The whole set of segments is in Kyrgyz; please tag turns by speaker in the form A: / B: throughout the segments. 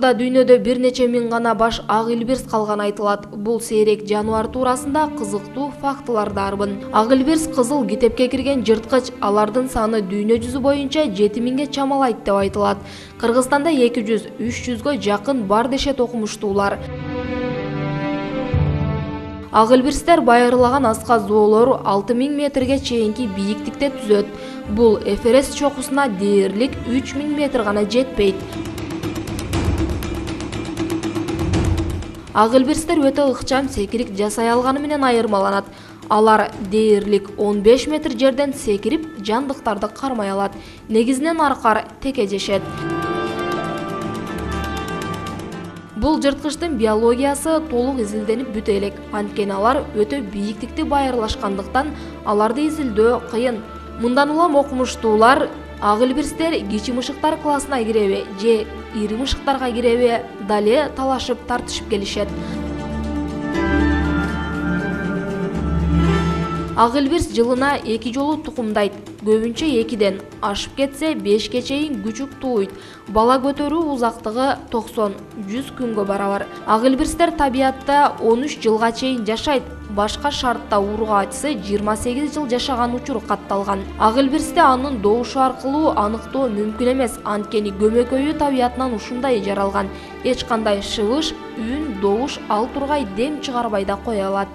A: Учурда дүйнөдө бир нече миң гана баш ак илбирс калганы айтылат. Бул сейрек жаныбар туурасында кызыктуу фактылардарбын. Ак илбирс кызыл китепке кирген жырткыч, алардын саны дүйнө жүзү боюнча 7000ге чамалайт деп айтылат. Кыргызстанда 200-300гө жакын бар дешет окумуштуулар. Ак илбирстер байырлаган аска зоолору 6000 метрге чейинки бийиктикте түзөт. Бул Эверест чокусуна дээрлик 3000 метр гана жетпейт. Ак илбирстер өтө ыкчам секирик жасай алганы менен айырмаланат. Алар дээрлик 15 метр жерден секирип, жандыктарды кармай алат. Негизинен аркар теке жешет. Бул жырткычтын биологиясы толук изилденип бүтө элек. Анткени алар өтө бийиктикти байырлашкандыктан аларды изилдөө кыйын. Мындан улам окумуштуулар ак илбирстер кичи мышыктар классына киреби же ири мышыктарга киреби дале талашып тартышып келишет. Ак илбирс жылына 2 жолу тукумдайт. Көбүнчө 2ден, ашып кетсе 5ке чейин күчүк тууйт. Бала көтөрүү узактыгы 90-100 күнгө барабар. Ак илбирстер табиятта 13 жылга чейин жашайт. Башка шартта ургаачысы 28 жыл жашаган учуру катталган. Ак илбирсти анын добушу аркылуу аныктоо мүмкүн эмес, анткени көмөкөйү табиятынан ушундай жаралган. Эч кандай шыбыш, үн, добуш ал тургай дем чыгарбай да кое алат.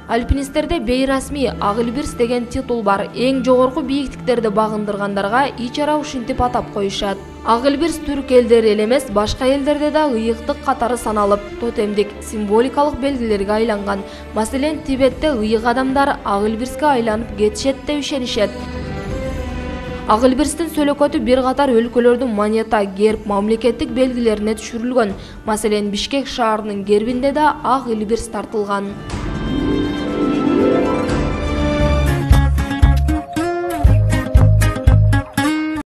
A: Альпинисттерде бейрасмий ак илбирс деген титул бар. Эң жогорку бийиктиктерди багындыргандарга ичара ушинтип атап коюшат. Ак илбирс түрк элдери эле эмес, башка элдерде да ыйыктык катары саналып, тотемдик, символикалык белгилерге айланган. Маселен, Тибетте ыйык адамдар ак илбирске айланып кетишет деп ишенишет. Ак илбирстин сөлөкөтү бир катар өлкөлөрдүн монета, герб, мамлекеттик белгилерине түшүрүлгөн. Маселен, Бишкек шаарынын гербинде да ак илбирс тартылган.